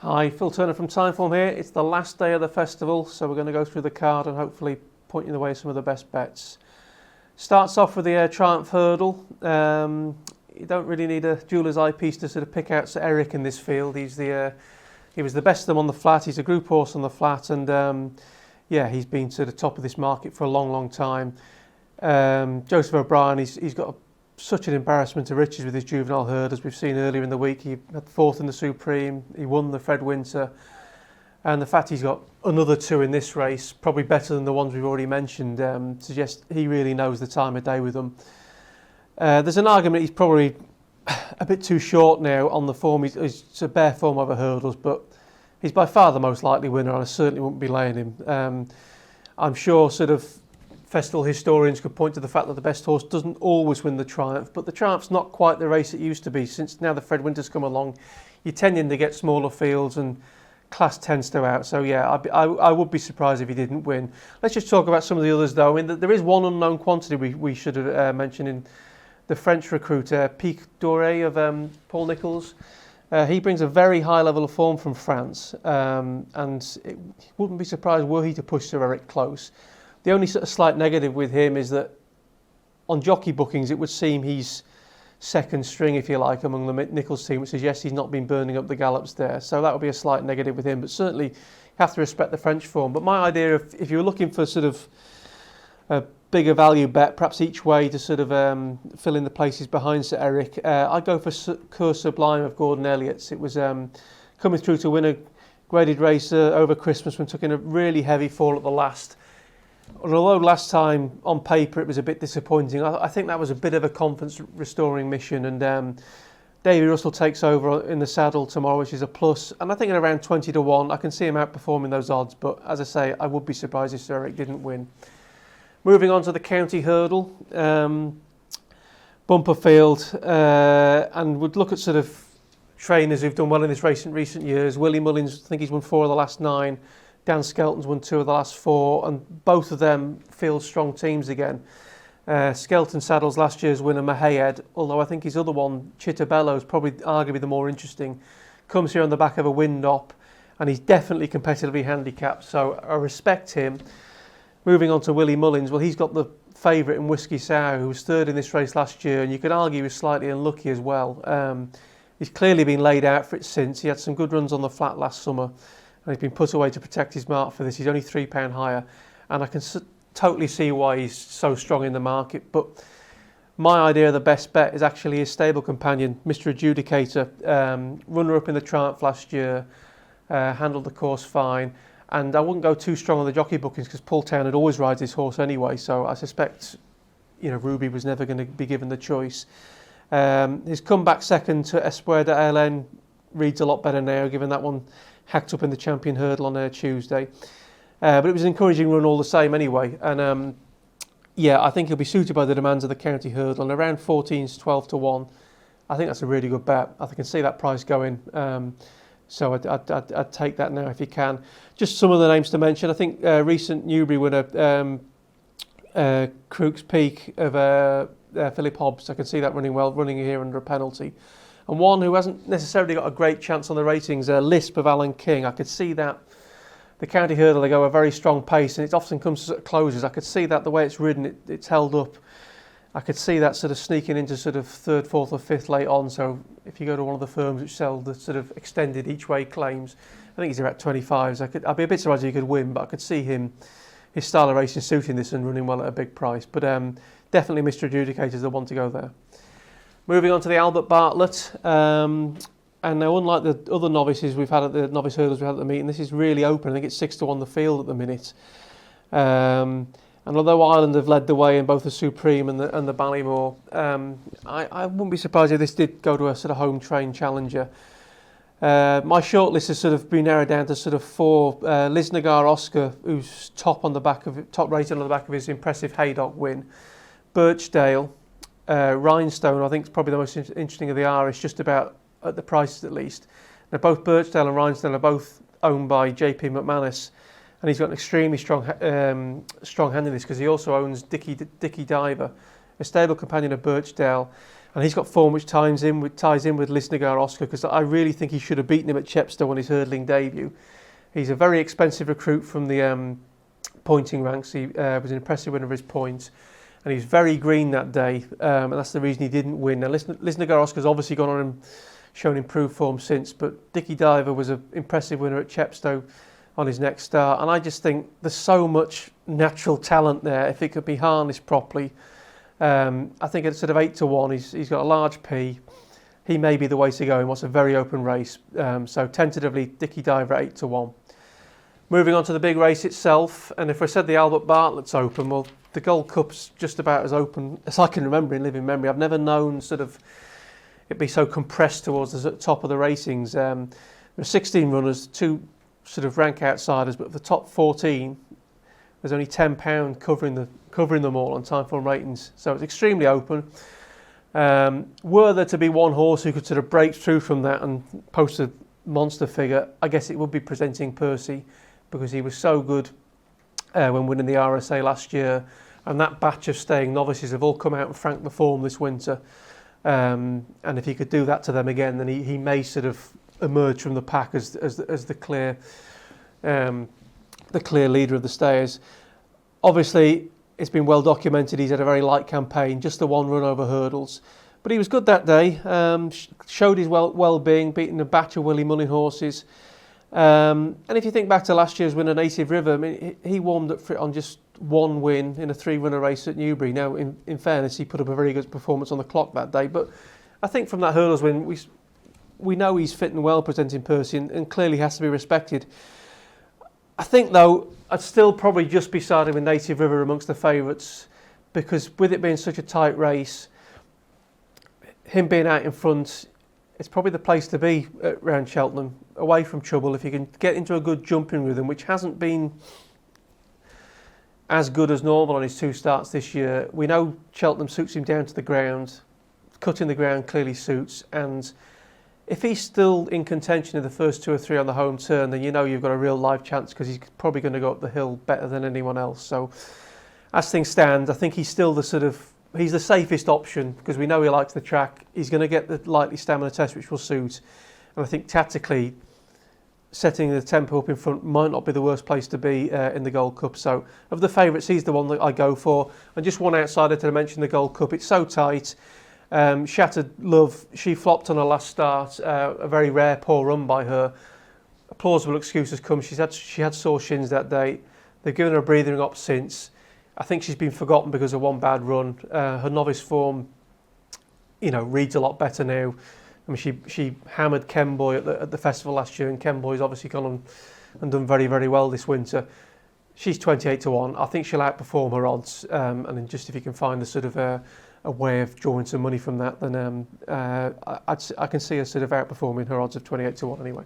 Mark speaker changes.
Speaker 1: Hi, Phil Turner from Timeform here. It's the last day of the festival, so we're going to go through the card and hopefully point you the way some of the best bets. Starts off with the Triumph Hurdle. You don't really need a jeweler's eyepiece to sort of pick out Sir Eric in this field. He was the best of them on the flat. He's a group horse on the flat, and he's been to the top of this market for a long time. Joseph O'Brien, he's got such an embarrassment to riches with his juvenile herd, as we've seen earlier in the week. He had fourth in the Supreme, he won the Fred Winter, and the fact he's got another two in this race, probably better than the ones we've already mentioned, suggests he really knows the time of day with them. There's an argument he's probably a bit too short now on the form. He's a bare form over hurdles, but he's by far the most likely winner, and I certainly wouldn't be laying him. I'm sure sort of festival historians could point to the fact that the best horse doesn't always win the Triumph, but the Triumph's not quite the race it used to be. Since now the Fred Winter's come along, you're tending to get smaller fields and class tends to out. So yeah, I would be surprised if he didn't win. Let's just talk about some of the others though. I mean, there is one unknown quantity we should have mentioned in the French recruiter, Pique Doré of Paul Nicholls. He brings a very high level of form from France, and it wouldn't be surprised were he to push Sir Eric close. The only sort of slight negative with him is that on jockey bookings it would seem he's second string, if you like, among the Nicholls team, which suggests he's not been burning up the gallops there. So that would be a slight negative with him, but certainly you have to respect the French form. But my idea, if you're looking for sort of a bigger value bet, perhaps each way to sort of fill in the places behind Sir Eric, I'd go for Coeur Sublime of Gordon Elliott's. It was coming through to win a graded race over Christmas when took in a really heavy fall at the last. Although last time on paper it was a bit disappointing, I think that was a bit of a confidence restoring mission, and Davy Russell takes over in the saddle tomorrow, which is a plus, and I think at around 20 to 1 I can see him outperforming those odds, but as I say, I would be surprised if Sir Eric didn't win. Moving on to the county hurdle, bumper field, and would look at sort of trainers who've done well in this race in recent years. Willie Mullins, I think he's won 4 of the last 9. Dan Skelton's won 2 of the last 4, and both of them field strong teams again. Skelton saddles last year's winner Mahayed, although I think his other one, Chittabello, is probably arguably the more interesting. Comes here on the back of a wind up, and he's definitely competitively handicapped, so I respect him. Moving on to Willie Mullins, well, he's got the favourite in Whiskey Sour, who was third in this race last year, and you could argue he was slightly unlucky as well. He's clearly been laid out for it since. He had some good runs on the flat last summer, and he's been put away to protect his mark for this. He's only £3 higher, and I can totally see why he's so strong in the market. But my idea of the best bet is actually his stable companion, Mr. Adjudicator, runner-up in the Triumph last year, handled the course fine, and I wouldn't go too strong on the jockey bookings because Paul Townend always rides this horse anyway, so I suspect Ruby was never going to be given the choice. His comeback second to Espoir de Hélène reads a lot better now, given that one hacked up in the champion hurdle on Tuesday. But it was an encouraging run all the same anyway. And I think he'll be suited by the demands of the county hurdle. And around 14s, 12 to 1, I think that's a really good bet. I can see that price going. So I'd take that now if you can. Just some of the names to mention. I think recent Newbury winner, Crook's Peak of Philip Hobbs. I can see that running here under a penalty. And one who hasn't necessarily got a great chance on the ratings, Lisp of Alan King. I could see that the county hurdle, they go a very strong pace, and it often comes to sort of closes. I could see that the way it's ridden, it's held up. I could see that sort of sneaking into sort of 3rd, 4th or 5th late on. So if you go to one of the firms which sell the sort of extended each way claims, I think he's about 25s. I'd be a bit surprised if he could win, but I could see his style of racing suiting this and running well at a big price. But definitely Mr. Adjudicator is the one to go there. Moving on to the Albert Bartlett, and now unlike the other novices we've had at the novice hurdles we've had at the meeting, this is really open. I think it's 6 to 1 the field at the minute. And although Ireland have led the way in both the Supreme and the Ballymore, I wouldn't be surprised if this did go to a sort of home trained challenger. My shortlist has sort of been narrowed down to sort of 4. Lisnagar Oscar, who's top rated on the back of his impressive Haydock win. Birchdale. Rhinestone, I think, is probably the most interesting of the Irish, just about at the prices at least. Now, both Birchdale and Rhinestone are both owned by JP McManus, and he's got an extremely strong hand in this because he also owns Dicky Diver, a stable companion of Birchdale. And he's got form which ties in with Lisnagar Oscar, because I really think he should have beaten him at Chepstow on his hurdling debut. He's a very expensive recruit from the pointing ranks. He was an impressive winner of his points, and he was very green that day, and that's the reason he didn't win. Now, Lisnagar Oscar's obviously gone on and shown improved form since, but Dickie Diver was an impressive winner at Chepstow on his next start, and I just think there's so much natural talent there if it could be harnessed properly. I think at sort of 8 to 1, he's got a large P. He may be the way to go in what's a very open race. So tentatively, Dickie Diver at 8 to 1. Moving on to the big race itself, and if I said the Albert Bartlett's open, well, the Gold Cup's just about as open as I can remember in living memory. I've never known sort of it be so compressed towards the top of the racings. There are 16 runners, 2 sort of rank outsiders, but for the top 14, there's only £10 covering them all on Timeform ratings, so it's extremely open. Were there to be one horse who could sort of break through from that and post a monster figure, I guess it would be Presenting Percy, because he was so good when winning the RSA last year, and that batch of staying novices have all come out and franked the form this winter, and if he could do that to them again, then he may sort of emerge from the pack as the clear leader of the stayers. Obviously, it's been well documented he's had a very light campaign, just the one run over hurdles, but he was good that day, showed his well-being, beating a batch of Willie Mullin horses. And if you think back to last year's win at Native River, I mean, he warmed up for it on just one win in a 3-runner race at Newbury. Now, in fairness, he put up a very good performance on the clock that day, but I think from that hurdles win, we know he's fit and well, Presenting Percy, and clearly has to be respected. I think, though, I'd still probably just be siding with Native River amongst the favourites, because with it being such a tight race, him being out in front, it's probably the place to be around Cheltenham, away from trouble. If you can get into a good jumping rhythm, which hasn't been as good as normal on his 2 starts this year. We know Cheltenham suits him down to the ground. Cutting the ground clearly suits, and if he's still in contention in the first 2 or 3 on the home turn, then you know you've got a real live chance, because he's probably going to go up the hill better than anyone else. So as things stand, I think he's still he's the safest option, because we know he likes the track. He's going to get the likely stamina test, which will suit. And I think tactically, setting the tempo up in front might not be the worst place to be in the Gold Cup. So of the favourites, he's the one that I go for. And just one outsider to mention the Gold Cup. It's so tight. Shattered Love, she flopped on her last start. A very rare poor run by her. A plausible excuse has come. She had sore shins that day. They've given her a breathing op since. I think she's been forgotten because of one bad run. Her novice form, reads a lot better now. I mean, she hammered Kenboy at the festival last year, and Kenboy's obviously gone on and done very, very well this winter. She's 28 to 1. I think she'll outperform her odds. And then just if you can find a sort of a way of drawing some money from that, then I can see her sort of outperforming her odds of 28 to 1 anyway.